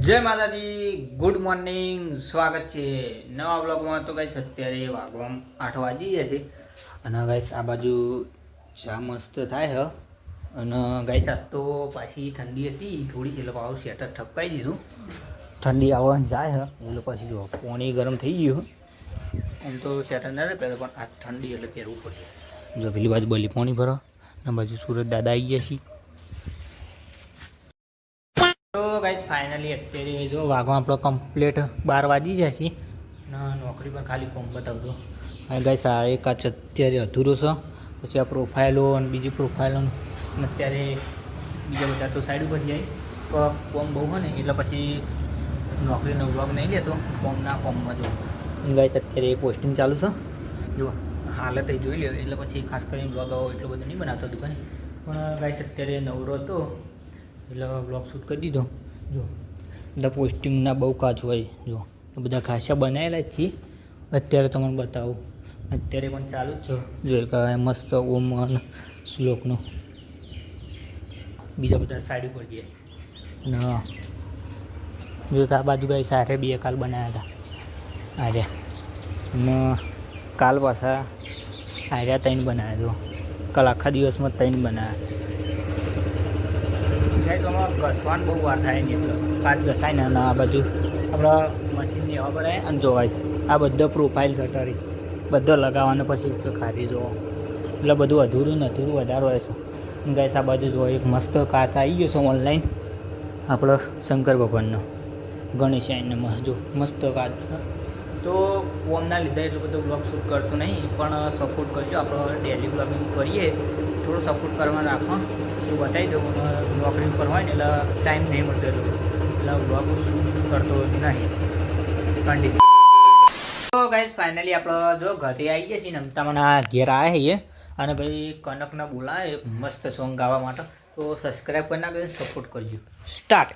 જય માતાજી, good morning, સ્વાગત છે નવા બ્લોગમાં। તો ગાઈસ અત્યારે વાગવામાં 8 વાગી ગયા છે અને ગાઈસ આ બાજુ ચા મસ્ત થાય છે અને ગાઈસ આજ તો પાછી ઠંડી હતી થોડી, એટલે પાછું સ્વેટર ઠપકાઈ દીધું। ઠંડી આવવાની જાય છે એટલે પછી જો પાણી ગરમ થઈ ગયું। એમ તો સ્વેટર ના પહેરે પણ આ ઠંડી એટલે પહેરવું પડે। જો પેલી બાજુ બલી પાણી ભરો અને બાજુ સુરત દાદા આવી ગયા છે। તો ગાઈસ ફાઇનલી અત્યારે જો વાગવા આપણો કમ્પ્લીટ 12 વાગી જાય છે અને નોકરી પર ખાલી ફોર્મ બતાવજો। અને ગાઈસ આ એક આ અત્યારે અધૂરો છે, પછી આ પ્રોફાઇલો અને બીજી પ્રોફાઇલો અને અત્યારે બીજા બધા તો સાઈડ ઉપર જાય તો ફોર્મ બહુ હોય ને એટલે પછી નોકરીનો વ્લોગ નહીં લેતો ફોર્મમાં જો। અને ગાઈસ અત્યારે પોસ્ટિંગ ચાલુ છે, જો હાલત એ જોઈ લો એટલે પછી ખાસ કરીને વ્લોગ આવો એટલો બધો નહીં બનાવતો દુકાને, પણ ગાઈસ અત્યારે નવરો હતો એટલે બ્લોગ શૂટ કરી દીધો। જો બધા પોસ્ટિંગના બહુ કાચ હોય, જો બધા ખાસા બનાવેલા જ છે। અત્યારે તમને બતાવું, અત્યારે પણ ચાલુ જ છે। જો એક મસ્ત ઓમ શ્લોકનું, બીજા બધા સાઈડ ઉપર જાય અને જો આ બાજુ ગઈ સારે બે કાલ બનાવ્યા હતા આજે, અને કાલ પાછા આર્યા 3 બનાવ્યા। જો કાલ આખા દિવસમાં 3 બનાવ્યા। ઘસવાનું બહુ વાર થાય નહીં એટલે કાચ ઘસાય ને, અને આ બાજુ આપણા મશીનની હવા બનાવે અને જોવાય છે આ બધા પ્રોફાઇલ શટરી બધો લગાવવાનો પછી ખાધી જોવો એટલે બધું અધૂરું ને અધૂરું વધારે હોય છે। ગાઈસ આ બાજુ જો એક મસ્ત કાચ આવી ગયો છે ઓનલાઈન આપણો શંકર ભગવાનનો ગણેશાયનમાં, જો મસ્ત કાચ। તો ફોનના લીધે એટલું બધું બ્લોગ શૂટ કરતો નહીં, પણ સપોર્ટ કરજો, આપણો ડેલી બ્લોગિંગ કરીએ થોડો સપોર્ટ કરવા રાખો તો બતાવી દઉં। નોકરી પર હોય ને એટલે ટાઈમ નહીં મળતો એટલે બ્લોગ શૂટ કરતો નહીં કન્ટિન્યુ। તો ગાઈસ ફાઇનલી આપણે જો ઘરે આવી ગયા છીએ ને, તમને ઘેર આવ્યા છીએ અને ભાઈ કનકને બોલાવે એક મસ્ત સોંગ ગાવા માટે, તો સબસ્ક્રાઈબ કરી નાખજો, સપોર્ટ કરજો। સ્ટાર્ટ।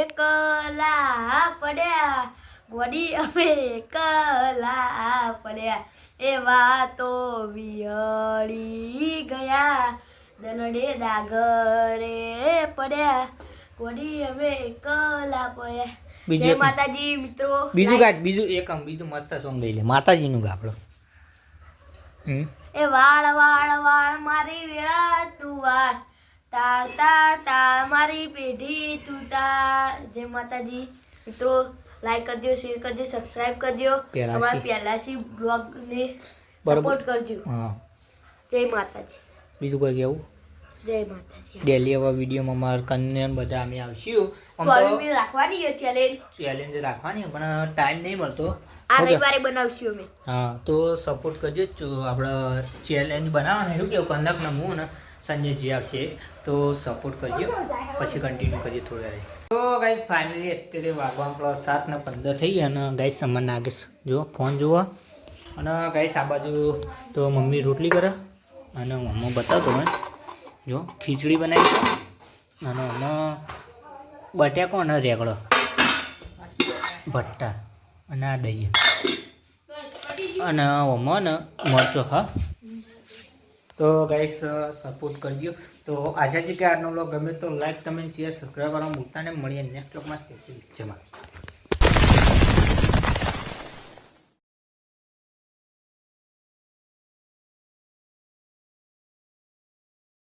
એકલા પડ્યા ગોડી અમે એકલા પડ્યા, એવા તો વિહળી ગયા, દલડે ડાગરે પડ્યા, ગોડી અમે એકલા પડ્યા। જય માતાજી મિત્રો। બીજું ગાય બીજું મસ્ત સોંગ ગઈ લે માતાજીનું ગા આપણો। એ વાળ વાળ વાળ મારી વેળા તું વાળ, તાળ તાળ તાળ મારી પેઢી તું તાળ। જય માતાજી મિત્રો, લાઈક કરજો, શેર કરજો, સબસ્ક્રાઇબ કરજો, અમારા પહેલાસી બ્લોગ ને સપોર્ટ કરજો। હા, જય માતાજી। બીજું કોઈ કેવું? જય માતાજી। ડેલી આવા વિડીયોમાં મારા કન્યા બધા અમે આવશું, રાખવાની ચેલેન્જ રાખવાની પણ ટાઈમ નહીં મળતો, આ રવિવારે બનાવશું અમે। હા, તો સપોર્ટ કરજો। આપણે ચેલેન્જ બનાવવાનું એવું કેવું કનકને હું ને સંજયજી આવશે તો સપોર્ટ કરજો, પછી કન્ટિન્યુ કરીએ થોડા રહે। તો ગાઈસ ફાઇનલી અત્યારે વાગવા આપણો 7:15 થઈ ગયા અને ગાઈસ સમાન નાગેશ જો ફોન જોવા, અને ગાઈસ આ બાજુ તો મમ્મી રોટલી કરે અને મમ્મી બતાવતો હોય જો ખીચડી બનાવી છે અને આમાં બટાકો અને રેગડો ભટ્ટા અને આ દહીં અને આમાં ને મરચો ખા। તો ગાઈસ સપોર્ટ કરજો। તો આશા છે કે આજનો વ્લોગ ગમે તો લાઈક કમેન્ટ શેર સબસ્ક્રાઈબ કરવાનું ભૂલતા નહીં। મળીએ નેક્સ્ટ વ્લોગમાં।